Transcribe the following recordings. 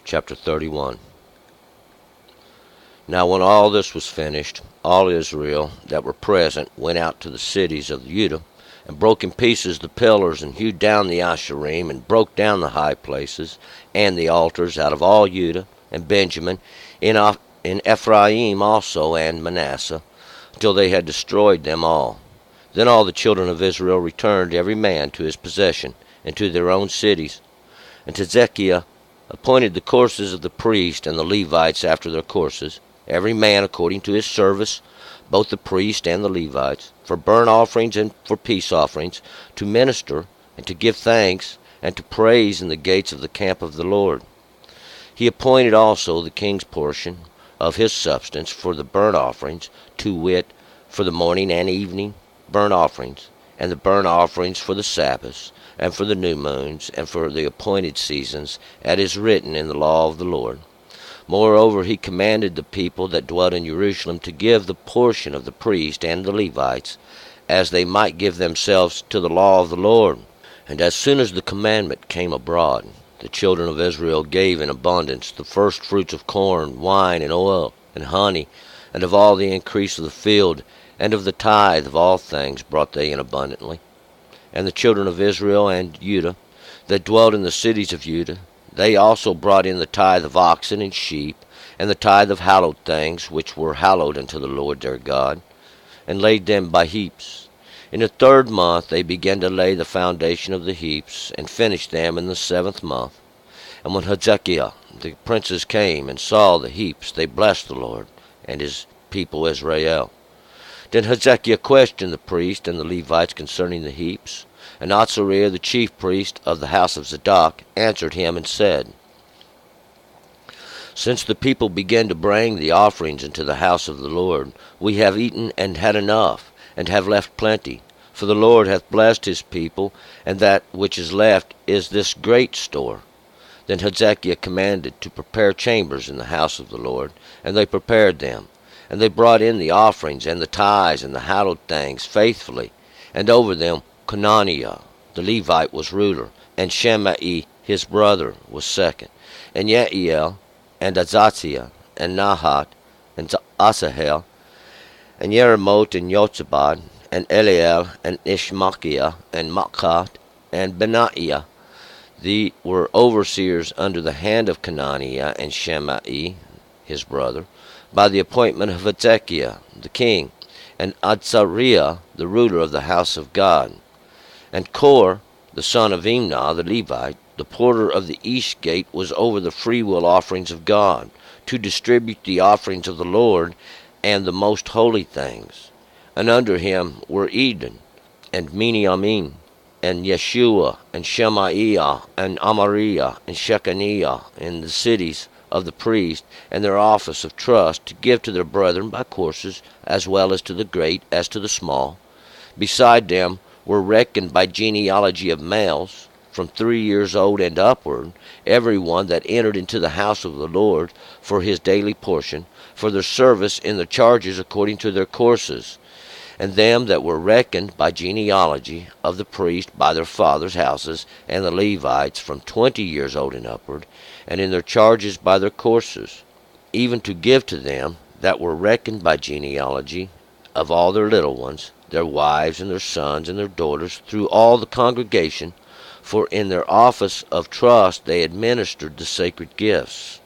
chapter 31. Now when all this was finished, all Israel that were present went out to the cities of Judah, and broke in pieces the pillars, and hewed down the Asherim, and broke down the high places, and the altars out of all Judah and Benjamin, in Ephraim also and Manasseh, until they had destroyed them all. Then all the children of Israel returned every man to his possession, and to their own cities. And Hezekiah appointed the courses of the priests and the Levites after their courses, every man according to his service, both the priests and the Levites, for burnt offerings and for peace offerings, to minister and to give thanks and to praise in the gates of the camp of the Lord. He appointed also the king's portion of his substance for the burnt offerings, to wit, for the morning and evening burnt offerings, and the burnt offerings for the Sabbaths, and for the new moons, and for the appointed seasons, as is written in the law of the Lord. Moreover, he commanded the people that dwelt in Jerusalem to give the portion of the priests and the Levites, as they might give themselves to the law of the Lord. And as soon as the commandment came abroad, the children of Israel gave in abundance the first fruits of corn, wine, and oil, and honey, and of all the increase of the field, and of the tithe of all things brought they in abundantly. And the children of Israel and Judah, that dwelt in the cities of Judah, they also brought in the tithe of oxen and sheep, and the tithe of hallowed things, which were hallowed unto the Lord their God, and laid them by heaps. In the 3rd month they began to lay the foundation of the heaps, and finished them in the 7th month. And when Hezekiah the princes came and saw the heaps, they blessed the Lord and his people Israel. Then Hezekiah questioned the priests and the Levites concerning the heaps. And Azariah the chief priest of the house of Zadok answered him and said, Since the people began to bring the offerings into the house of the Lord, we have eaten and had enough, and have left plenty. For the Lord hath blessed his people, and that which is left is this great store. Then Hezekiah commanded to prepare chambers in the house of the Lord, and they prepared them. And they brought in the offerings and the tithes and the hallowed things faithfully, and over them Conaniah the Levite was ruler, and Shemai his brother was second, and Yeiel, and Azaziah, and Nahat, and Asahel, and Yeremoth, and Yotzabad, and Eliel, and Ishmachiah, and Maachat, and Benaiah. They were overseers under the hand of Conaniah and Shemai his brother, by the appointment of Hezekiah the king, and Azariah the ruler of the house of God. And Kor, the son of Imnah the Levite, the porter of the east gate, was over the freewill offerings of God, to distribute the offerings of the Lord and the most holy things. And under him were Eden, and Miniamin, and Yeshua, and Shemaiah, and Amariah, and Shechaniah, in the cities of the priests, and their office of trust, to give to their brethren by courses, as well as to the great as to the small. Beside them were reckoned by genealogy of males, from 3 years old and upward, every one that entered into the house of the Lord for his daily portion, for their service in the charges according to their courses. And them that were reckoned by genealogy of the priests by their fathers' houses, and the Levites from 20 years old and upward, and in their charges by their courses, even to give to them that were reckoned by genealogy of all their little ones, their wives and their sons and their daughters, through all the congregation, for in their office of trust they administered the sacred gifts.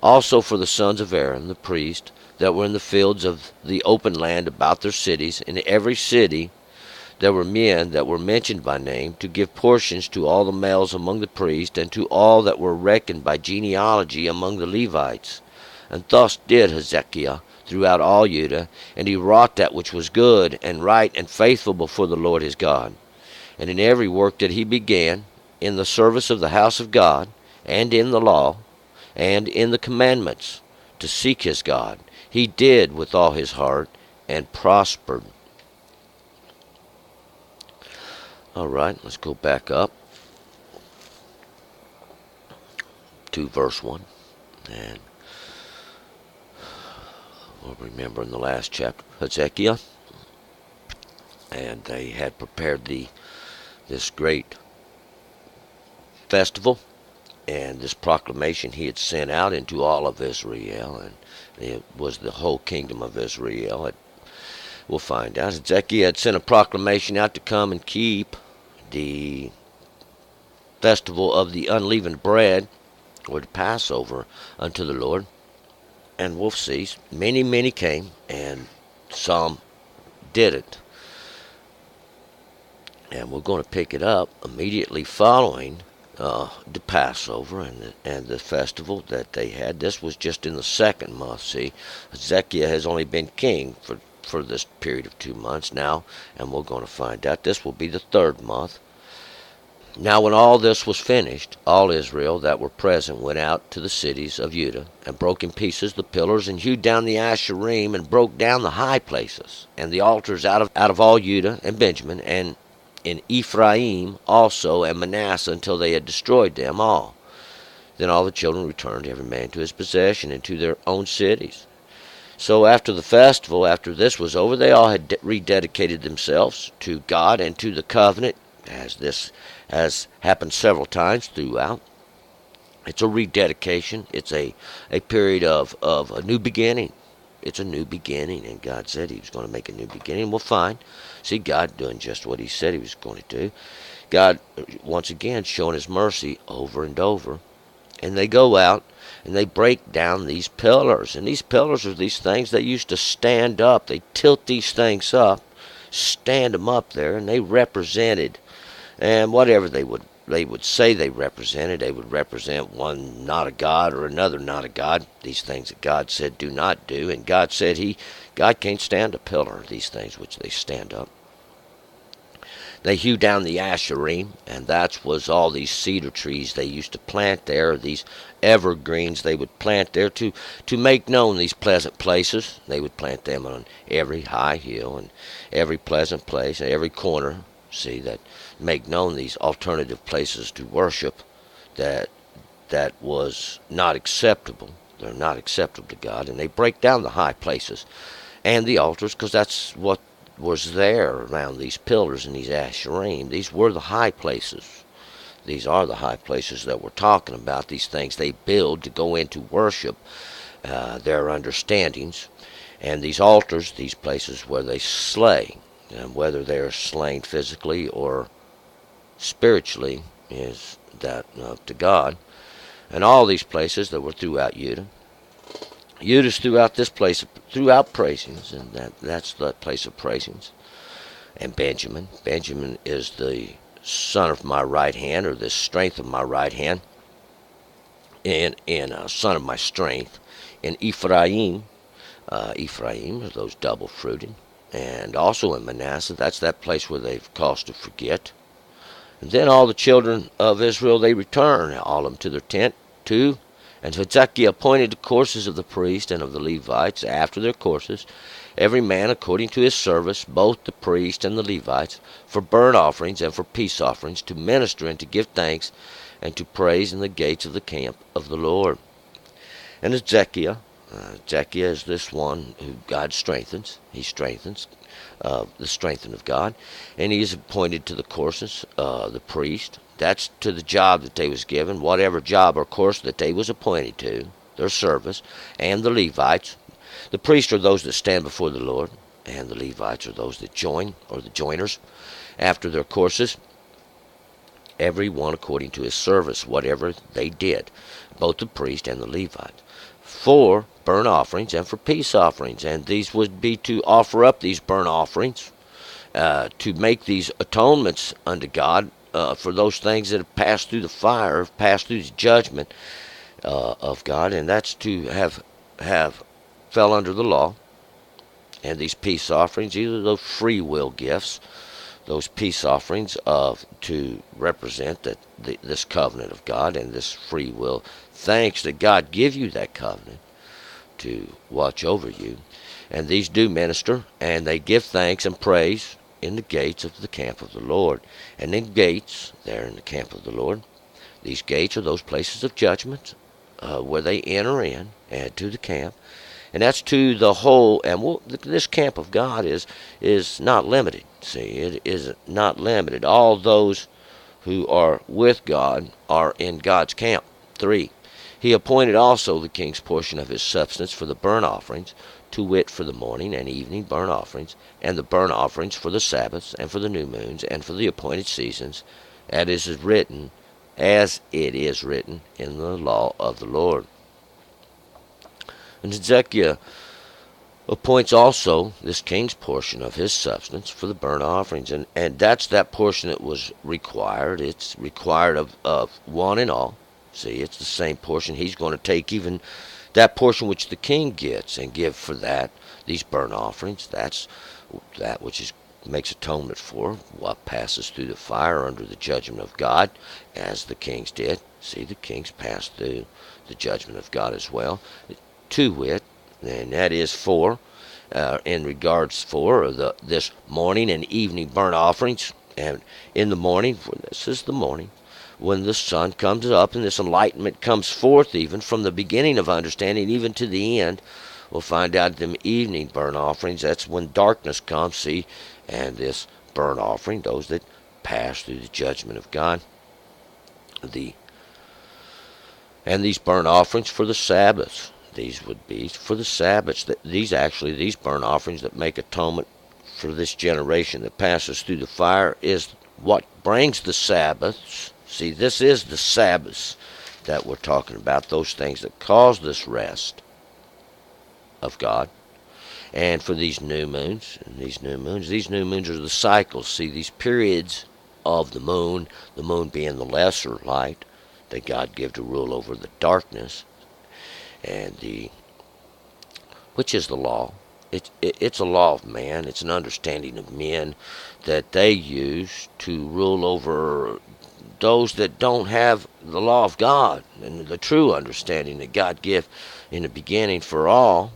Also for the sons of Aaron the priest, that were in the fields of the open land about their cities, in every city there were men that were mentioned by name, to give portions to all the males among the priests, and to all that were reckoned by genealogy among the Levites. And thus did Hezekiah throughout all Judah, and he wrought that which was good, and right, and faithful before the Lord his God. And in every work that he began, in the service of the house of God, and in the law, and in the commandments, to seek his God, he did with all his heart, and prospered. All right, let's go back up to verse 1. And we'll remember in the last chapter, Hezekiah, and they had prepared this great festival and this proclamation he had sent out into all of Israel, and it was the whole kingdom of Israel. We'll find out. Hezekiah had sent a proclamation out to come and keep the festival of the unleavened bread, or the Passover, unto the Lord. And we'll see, many, many came, and some didn't. And we're going to pick it up immediately following the Passover and the festival that they had. This was just in the second month. See, Hezekiah has only been king for this period of 2 months now, and we're going to find out this will be the third month. Now when all this was finished, all Israel that were present went out to the cities of Judah, and broke in pieces the pillars, and hewed down the Asherim, and broke down the high places, and the altars out of all Judah and Benjamin, and in Ephraim also and Manasseh, until they had destroyed them all. Then all the children returned, every man to his possession, and to their own cities. So after the festival, after this was over, they all had rededicated themselves to God and to the covenant, as this has happened several times throughout. It's a rededication. It's a period of a new beginning. It's a new beginning, and God said he was going to make a new beginning. We'll find. See, God doing just what he said he was going to do. God, once again, showing his mercy over and over. And they go out, and they break down these pillars. And these pillars are these things that used to stand up. They tilt these things up, stand them up there, and they represented, and whatever they would say they represented. They would represent one not a god or another not a god. These things that God said do not do. And God said God can't stand a pillar, these things which they stand up. They hew down the Asherim, and that was all these cedar trees they used to plant there, these evergreens they would plant there to make known these pleasant places. They would plant them on every high hill and every pleasant place, and every corner. See, that make known these alternative places to worship that was not acceptable. They're not acceptable to God, and they break down the high places and the altars, because that's what was there around these pillars and these Asherim. These were the high places. These are the high places that we're talking about, these things they build to go into worship, their understandings. And these altars, these places where they slay, and whether they are slain physically or spiritually is that up to God. And all these places that were throughout Judah. Judah's throughout this place, throughout praisings, and that's the place of praisings. And Benjamin is the son of my right hand, or the strength of my right hand, and son of my strength. In Ephraim are those double-fruited. And also in Manasseh, that's that place where they've caused to forget. And then all the children of Israel, they return, all of them to their tent, too. And Hezekiah appointed the courses of the priests and of the Levites after their courses, every man according to his service, both the priests and the Levites, for burnt offerings and for peace offerings, to minister and to give thanks, and to praise in the gates of the camp of the Lord. And Hezekiah is this one who God strengthens. He strengthens the strengthening of God. And he is appointed to the courses, the priest. That's to the job that they was given, whatever job or course that they was appointed to, their service. And the Levites. The priests are those that stand before the Lord, and the Levites are those that join, or the joiners, after their courses. Every one according to his service, whatever they did, both the priest and the Levites, for burnt offerings and for peace offerings. And these would be to offer up these burnt offerings, to make these atonements unto God for those things that have passed through the fire, have passed through the judgment of God, and that's to have fell under the law. And these peace offerings, these are those free will gifts, those peace offerings to represent this covenant of God and this free will. Thanks that God give you that covenant to watch over you. And these do minister, and they give thanks and praise in the gates of the camp of the Lord. And in gates, there in the camp of the Lord, these gates are those places of judgment where they enter in and to the camp. And that's to the whole, and this camp of God is not limited. See, it is not limited. All those who are with God are in God's camp. 3. He appointed also the king's portion of his substance for the burnt offerings, to wit, for the morning and evening burnt offerings, and the burnt offerings for the Sabbaths, and for the new moons, and for the appointed seasons, as it is written in the law of the Lord. And Hezekiah appoints also this king's portion of his substance for the burnt offerings. And that's that portion that was required. It's required of one and all. See, it's the same portion. He's going to take even that portion which the king gets and give for that, these burnt offerings. That's that which is makes atonement for what passes through the fire under the judgment of God, as the kings did. See, the kings passed through the judgment of God as well. To wit, and that is for, in regards for this morning and evening burnt offerings. And in the morning, for this is the morning, when the sun comes up and this enlightenment comes forth, even from the beginning of understanding even to the end, we'll find out them evening burnt offerings, that's when darkness comes, see, and this burnt offering, those that pass through the judgment of God, and these burnt offerings for the Sabbaths. These would be for the Sabbaths. These burnt offerings that make atonement for this generation that passes through the fire is what brings the Sabbaths. See, this is the Sabbaths that we're talking about, those things that cause this rest of God. And for these new moons, these new moons are the cycles. See, these periods of the moon being the lesser light that God gave to rule over the darkness, and which is the law. It's a law of man. It's an understanding of men that they use to rule over those that don't have the law of God and the true understanding that God gave in the beginning for all.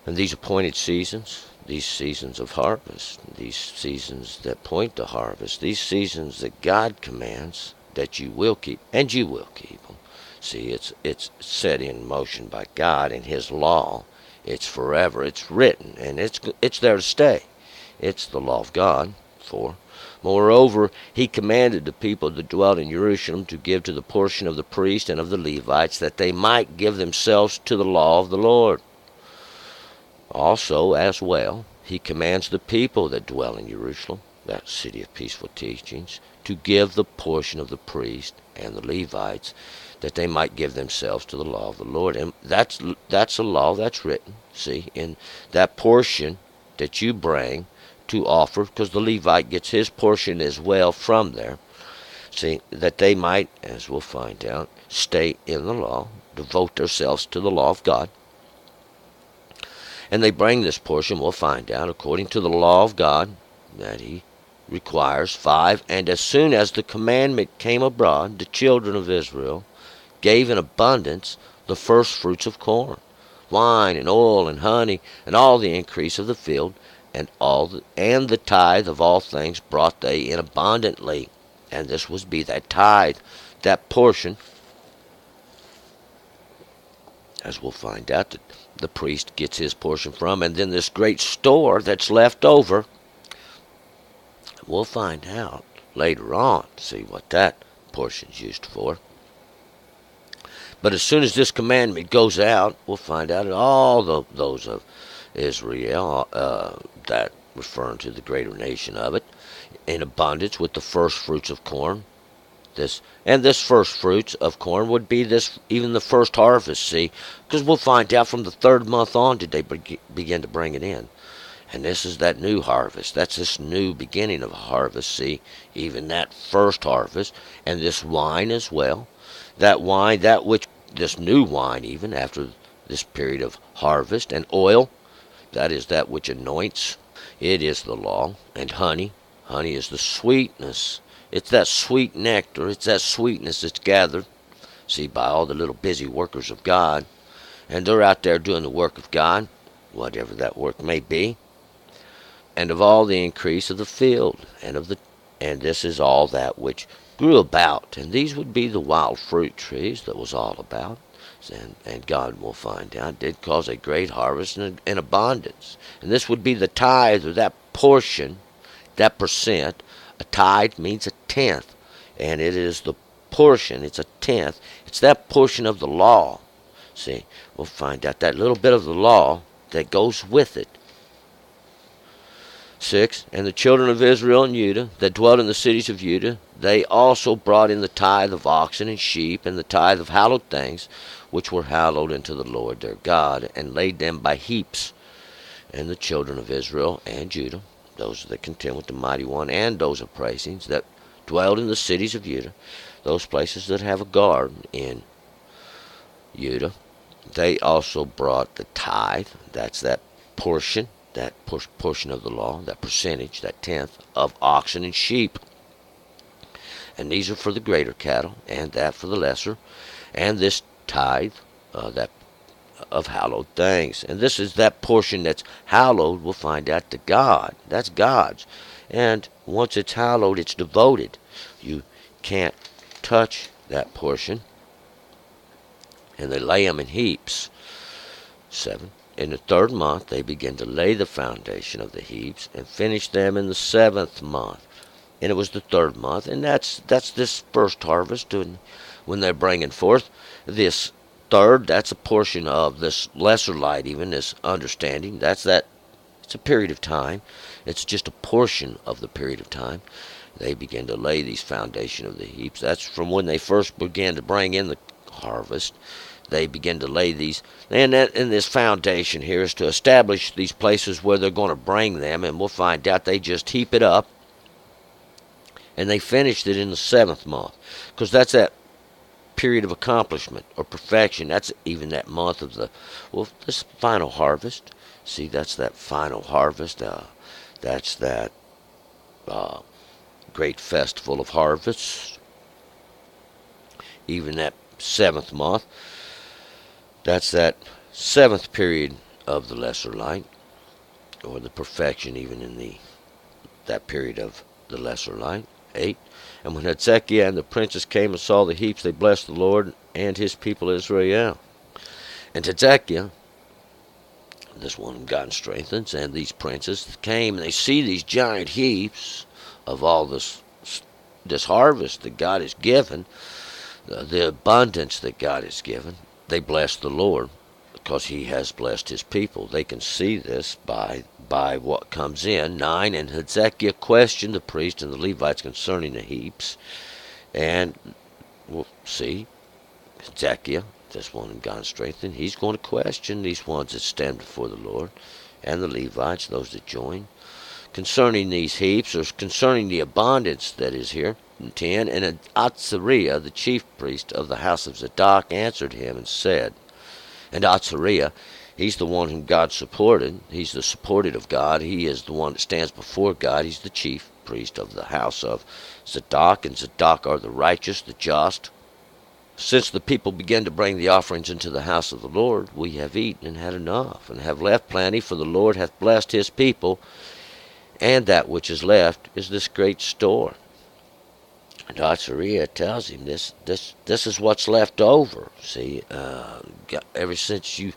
And these appointed seasons, these seasons of harvest, these seasons that point to harvest, these seasons that God commands that you will keep, and you will keep them. See, it's set in motion by God in His law. It's forever. It's written, and it's there to stay. It's the law of God. 4. Moreover, He commanded the people that dwelt in Jerusalem to give to the portion of the priests and of the Levites, that they might give themselves to the law of the Lord. Also, as well, He commands the people that dwell in Jerusalem, that city of peaceful teachings, to give the portion of the priests and the Levites, that they might give themselves to the law of the Lord. And that's a law that's written, see, in that portion that you bring to offer, because the Levite gets his portion as well from there. See, that they might, as we'll find out, stay in the law, devote themselves to the law of God. And they bring this portion, we'll find out, according to the law of God, that He requires. 5. And as soon as the commandment came abroad, the children of Israel gave in abundance the first fruits of corn, wine, and oil, and honey, and all the increase of the field, and the tithe of all things brought they in abundantly. And this would be that tithe, that portion, as we'll find out, that the priest gets his portion from, and then this great store that's left over, we'll find out later on, see what that portion's used for. But as soon as this commandment goes out, we'll find out that all those of Israel, that referring to the greater nation of it, in abundance with the first fruits of corn. This first fruits of corn would be even the first harvest, see, because we'll find out from the 3rd month on did they begin to bring it in. And this is that new harvest. That's this new beginning of a harvest, see, even that first harvest, and this wine as well. That wine, this new wine even after this period of harvest, and oil, that is that which anoints. It is the law. And honey is the sweetness. It's that sweet nectar. It's that sweetness that's gathered, see, by all the little busy workers of God. And they're out there doing the work of God, whatever that work may be. And of all the increase of the field, and this is all that which grew about. And these would be the wild fruit trees that was all about. And God, will find out, did cause a great harvest and abundance. And this would be the tithe, or that portion, that percent. A tithe means a tenth, and it is the portion. It's a tenth. It's that portion of the law. See, we'll find out that little bit of the law that goes with it. 6. And the children of Israel and Judah that dwelt in the cities of Judah, they also brought in the tithe of oxen and sheep, and the tithe of hallowed things, which were hallowed unto the Lord their God, and laid them by heaps. And the children of Israel and Judah, those that contend with the mighty one, and those of praisings that dwelled in the cities of Judah, those places that have a guard in Judah, they also brought the tithe. That's that portion, that portion of the law, that percentage, that tenth of oxen and sheep. And these are for the greater cattle, and that for the lesser. And this tithe, that of hallowed things. And this is that portion that's hallowed, we'll find out, to God. That's God's. And once it's hallowed, it's devoted. You can't touch that portion. And they lay them in heaps. 7. In the 3rd month, they begin to lay the foundation of the heaps, and finish them in the 7th month. And it was the 3rd month, and that's this first harvest. And when they're bringing forth this third, that's a portion of this lesser light, even this understanding. It's a period of time. It's just a portion of the period of time. They begin to lay these foundation of the heaps. That's from when they first began to bring in the harvest. They begin to lay these, and this foundation here is to establish these places where they're going to bring them, and we'll find out they just heap it up, and they finished it in the 7th month, because that's that period of accomplishment or perfection. That's even that month of this final harvest. See, that's that final harvest. That's that great festival of harvests. Even that 7th month. That's that 7th period of the lesser light, or the perfection even in that period of the lesser light. 8. And when Hezekiah and the princes came and saw the heaps, they blessed the Lord and his people Israel. And Hezekiah, this one whom God strengthens, and these princes came, and they see these giant heaps of all this harvest that God has given, the abundance that God has given. They bless the Lord because he has blessed his people. They can see this by what comes in. 9. And Hezekiah questioned the priest and the Levites concerning the heaps. And we'll see, Hezekiah, this one in God's strength, and he's going to question these ones that stand before the Lord, and the Levites, those that join, concerning these heaps, or concerning the abundance that is here. 10. And Azariah, the chief priest of the house of Zadok, answered him and said, and Azariah, he's the one whom God supported. He's the supported of God. He is the one that stands before God. He's the chief priest of the house of Zadok, and Zadok are the righteous, the just. Since the people began to bring the offerings into the house of the Lord, we have eaten and had enough, and have left plenty, for the Lord hath blessed his people, and that which is left is this great store. And Azariah tells him this is what's left over. See, ever since you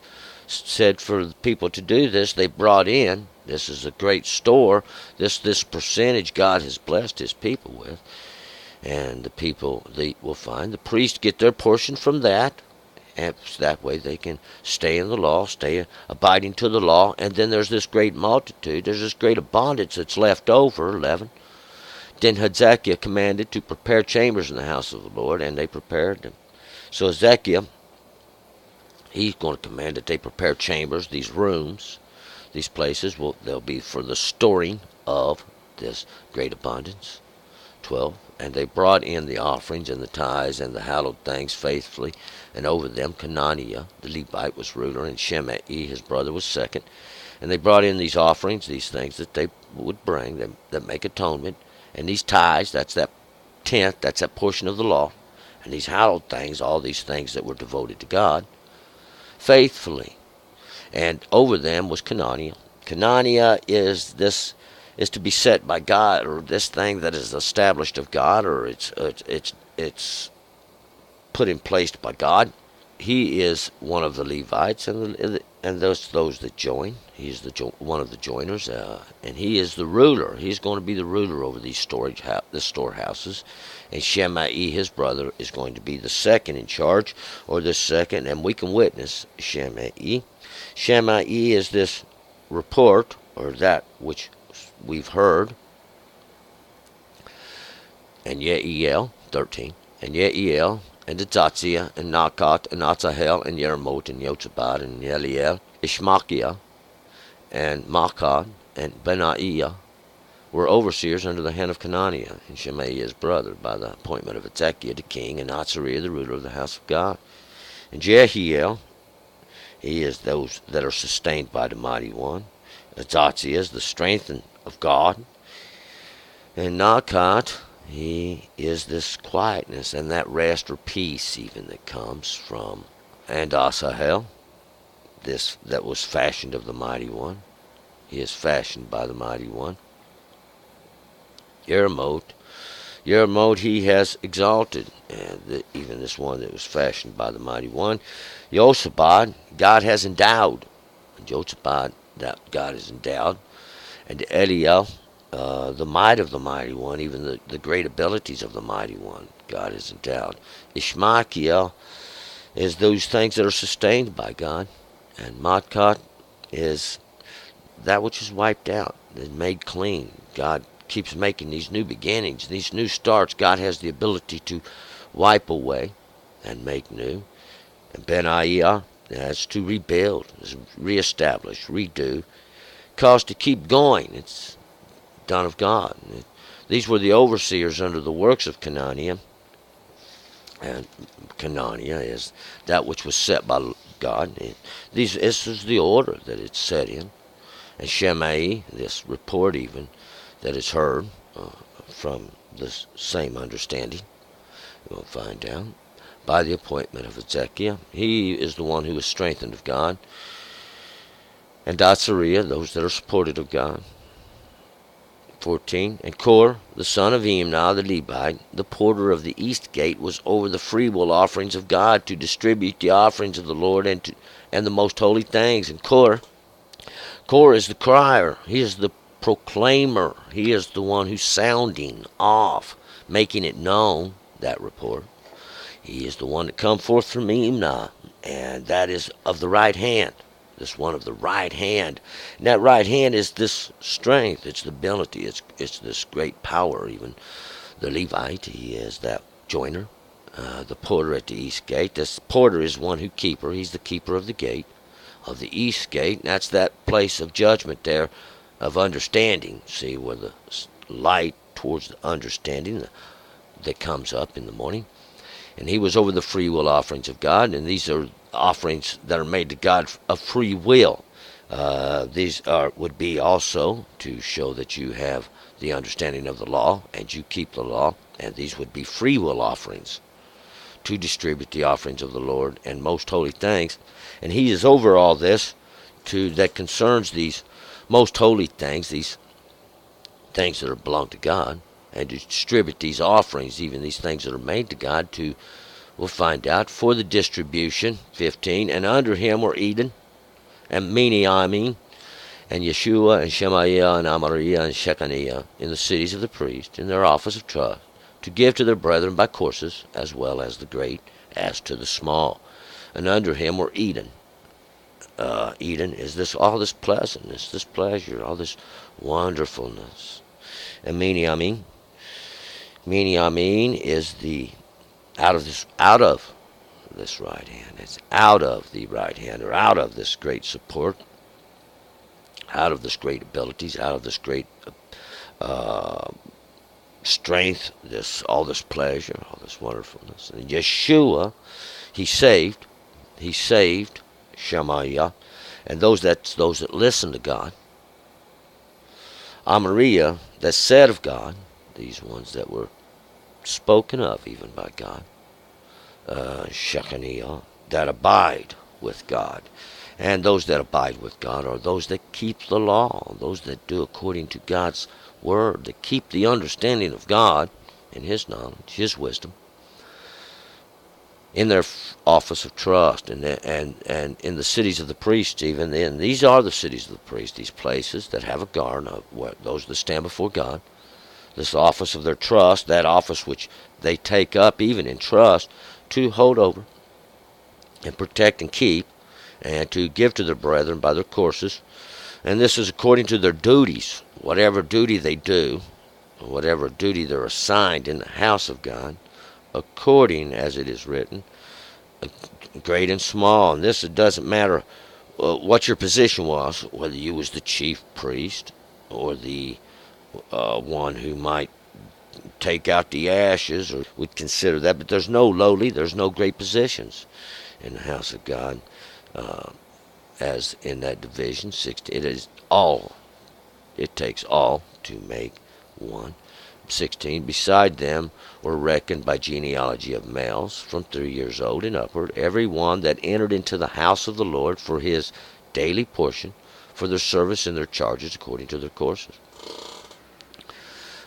said for the people to do this, they brought in. This is a great store. This percentage God has blessed his people with. And the people, they will find the priests get their portion from that. And that way they can stay in the law, stay abiding to the law. And then there's this great multitude. There's this great abundance that's left over. 11. Then Hezekiah commanded to prepare chambers in the house of the Lord, and they prepared them. So Hezekiah, he's going to command that they prepare chambers, these rooms, these places. They'll be for the storing of this great abundance. 12. And they brought in the offerings and the tithes and the hallowed things faithfully, and over them Conaniah, the Levite, was ruler, and Shimei, his brother, was second. And they brought in these offerings, these things that they would bring, that make atonement. And these tithes, that's that tenth, that's that portion of the law. And these hallowed things, all these things that were devoted to God, faithfully. And over them was Conaniah. Conaniah is to be set by God, or this thing that is established of God, or it's put in place by God. He is one of the Levites, and and those that join. He's one of the joiners, and he is the ruler. He's going to be the ruler over these the storehouses. And Shimei, his brother, is going to be the second in charge, or the second, and we can witness Shimei. Shimei is this report, or that which we've heard, and Yeiel, 13, and Yeiel, and Azaziah, and Nakat, and Atzahel, and Yeremot, and Yotzabad, and Eliel, Ishmachiah, and Makad, and Benaiah were overseers under the hand of Conaniah, and Shimei his brother, by the appointment of Ezekiah the king, and Azariah the ruler of the house of God. And Jehiel, he is those that are sustained by the mighty one. Azaziah is the strength of God. And Nakat, he is this quietness and that rest or peace even that comes from. And Asahel, this that was fashioned of the mighty one. He is fashioned by the mighty one. Yeremot he has exalted, and even this one that was fashioned by the mighty one. Yosabad, God has endowed. And Josabad, that God is endowed. And Eliel, the might of the mighty one, even the great abilities of the mighty one, God is endowed. Ishmachiel is those things that are sustained by God. And Matkat is that which is wiped out and made clean. God keeps making these new beginnings, these new starts. God has the ability to wipe away and make new. And Benaiah has to rebuild, reestablish, redo. Cause to keep going. It's done of God. These were the overseers under the works of Conaniah. And Conaniah is that which was set by God. This is the order that it's set in. And Shimei, this report even, that is heard from the same understanding, we'll find out, by the appointment of Ezekiah. He is the one who is strengthened of God. And Azariah, those that are supported of God. 14. And Kor, the son of Imnah, the Levite, the porter of the east gate, was over the freewill offerings of God to distribute the offerings of the Lord and the most holy things. And Kor is the crier. He is the proclaimer. He is the one who's sounding off, making it known, that report. He is the one that come forth from Imnah, and that is of the right hand. This one of the right hand. And that right hand is this strength. It's the ability. It's this great power even. The Levite, he is that joiner. The porter at the east gate. This porter is one who keeper. He's the keeper of the gate, of the east gate. And that's that place of judgment there, of understanding. See, where the light towards the understanding that comes up in the morning. And he was over the free will offerings of God, and these are offerings that are made to God of free will. These would be also to show that you have the understanding of the law, and you keep the law, and these would be free will offerings to distribute the offerings of the Lord and most holy things. And he is over all this that concerns these most holy things, these things that belong to God, and to distribute these offerings, even these things that are made to God, we'll find out, for the distribution. 15. And under him were Eden, and Miniamin, and Yeshua, and Shemaiah, and Amariah, and Shechaniah, in the cities of the priests, in their office of trust, to give to their brethren by courses, as well as the great, as to the small. And under him were Eden. Eden is all this pleasantness, this pleasure, all this wonderfulness. And Miniamin is the out of this right hand. It's out of the right hand, or out of this great support, out of this great abilities, out of this great strength, all this pleasure, all this wonderfulness. And Yeshua, he saved Shemaiah, and those that listen to God. Amariah, that said of God, these ones that were spoken of even by God. Shechaniah, that abide with God. And those that abide with God are those that keep the law, those that do according to God's word, that keep the understanding of God and his knowledge, his wisdom. in their office of trust, and in the cities of the priests, even then. These are the cities of the priests, these places that have a guard, those that stand before God. This office of their trust, that office which they take up even in trust to hold over and protect and keep, and to give to their brethren by their courses. And this is according to their duties, whatever duty they do, whatever duty they're assigned in the house of God, according as it is written, great and small. And this, it doesn't matter what your position was, whether you was the chief priest or the one who might take out the ashes, or would consider that. But there's no lowly, there's no great positions in the house of God, as in that division 60. It is all, it takes all to make one. 16. Beside them were reckoned by genealogy of males from 3 years old and upward, every one that entered into the house of the Lord for his daily portion, for their service and their charges according to their courses.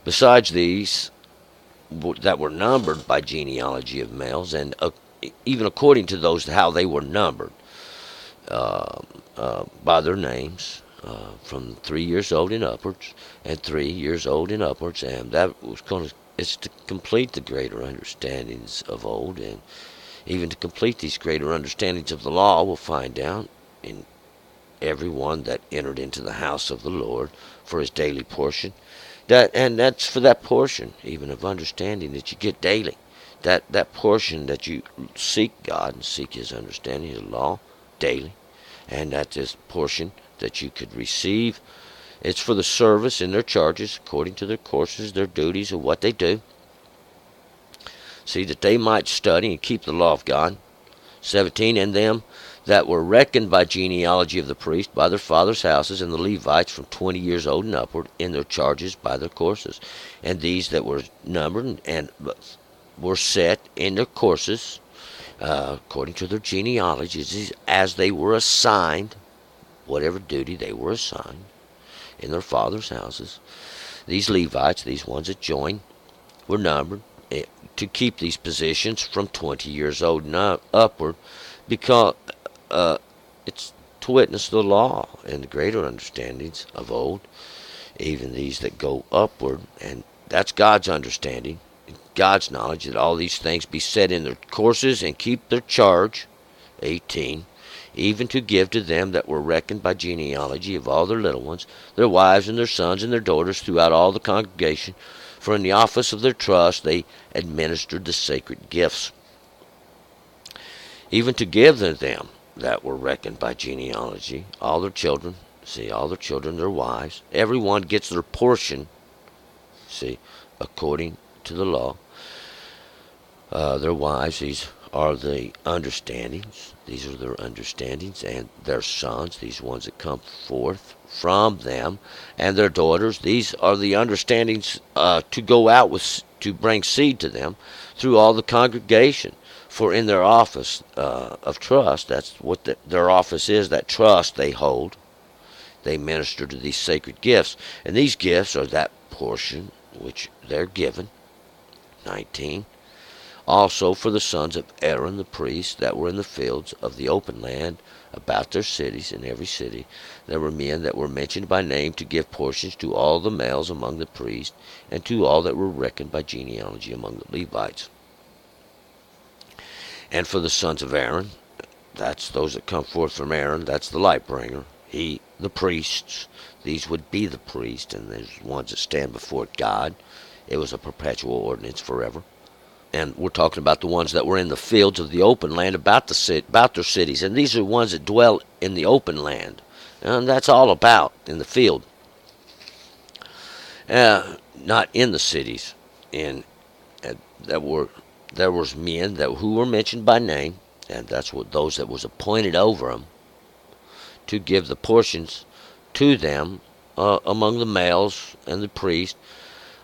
Besides these that were numbered by genealogy of males, and even according to those how they were numbered by their names, from 3 years old and upwards, and 3 years old and upwards, and that was going to, it's to complete the greater understandings of old, and even to complete these greater understandings of the law. We'll find out in every one that entered into the house of the Lord for his daily portion. And that's for that portion, even of understanding that you get daily. That portion that you seek God and seek his understanding, his law, daily. And that's this portion that you could receive. It's for the service in their charges, according to their courses, their duties, of what they do. See, that they might study and keep the law of God. 17. And them that were reckoned by genealogy of the priest by their fathers' houses, and the Levites from 20 years old and upward, in their charges by their courses. And these that were numbered and were set in their courses, according to their genealogies, as they were assigned, whatever duty they were assigned in their fathers' houses. These Levites, these ones that joined, were numbered to keep these positions from 20 years old and upward, because it's to witness the law and the greater understandings of old, even these that go upward. And that's God's understanding, God's knowledge, that all these things be set in their courses and keep their charge. 18. Even to give to them that were reckoned by genealogy of all their little ones, their wives and their sons and their daughters throughout all the congregation, for in the office of their trust they administered the sacred gifts. Even to give to them that were reckoned by genealogy, all their children, see, all their children, their wives, everyone gets their portion, see, according to the law. Their wives, these are the understandings, these are their understandings, and their sons, these ones that come forth from them, and their daughters, these are the understandings to go out with, to bring seed to them through all the congregation. For in their office of trust, that's what their office is, that trust they hold. They minister to these sacred gifts. And these gifts are that portion which they're given. 19. Also for the sons of Aaron the priest that were in the fields of the open land about their cities, in every city, there were men that were mentioned by name to give portions to all the males among the priests, and to all that were reckoned by genealogy among the Levites. And for the sons of Aaron, that's those that come forth from Aaron, that's the light bringer, the priests, these would be the priests, and there's ones that stand before God. It was a perpetual ordinance forever. And we're talking about the ones that were in the fields of the open land about their cities. And these are ones that dwell in the open land. And that's all about in the field. Not in the cities. There was men who were mentioned by name, and that's what those that was appointed over them to give the portions to them among the males and the priests,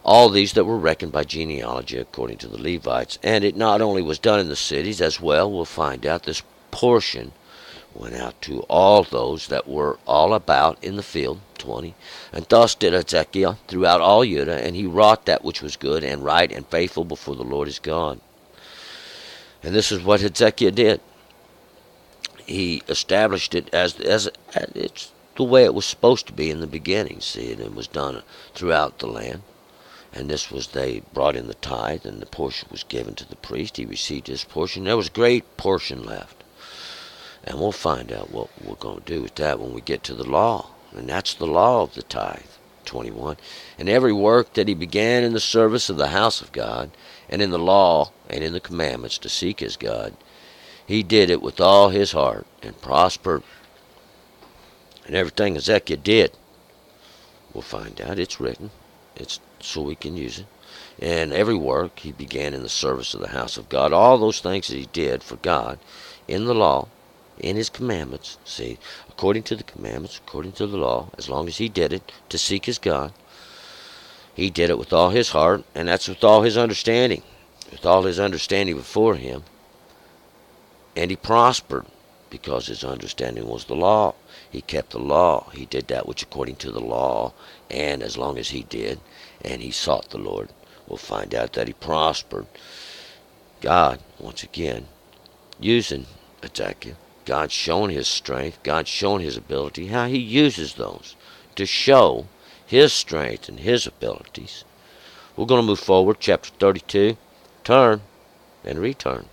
all these that were reckoned by genealogy according to the Levites. And it not only was done in the cities as well, we'll find out this portion went out to all those that were all about in the field. 20. And thus did Ezekiel throughout all Judah, and he wrought that which was good and right and faithful before the Lord his God. And this is what Hezekiah did. He established it as it's the way it was supposed to be in the beginning. See, and it was done throughout the land. And this was, they brought in the tithe, and the portion was given to the priest. He received his portion. There was a great portion left. And we'll find out what we're going to do with that when we get to the law. And that's the law of the tithe, 21. And every work that he began in the service of the house of God, and in the law, and in the commandments to seek his God, he did it with all his heart, and prospered. And everything Hezekiah did, we'll find out. It's written. It's so we can use it. And every work he began in the service of the house of God, all those things that he did for God, in the law, in his commandments, see, according to the commandments, according to the law, as long as he did it to seek his God, he did it with all his heart, and that's with all his understanding before him. And he prospered, because his understanding was the law. He kept the law. He did that which according to the law, and as long as he did, and he sought the Lord, we'll find out that he prospered. God, once again, using Hezekiah, God showing his strength, God showing his ability, how he uses those to show his strength and his abilities. We're going to move forward, chapter 32, turn and return.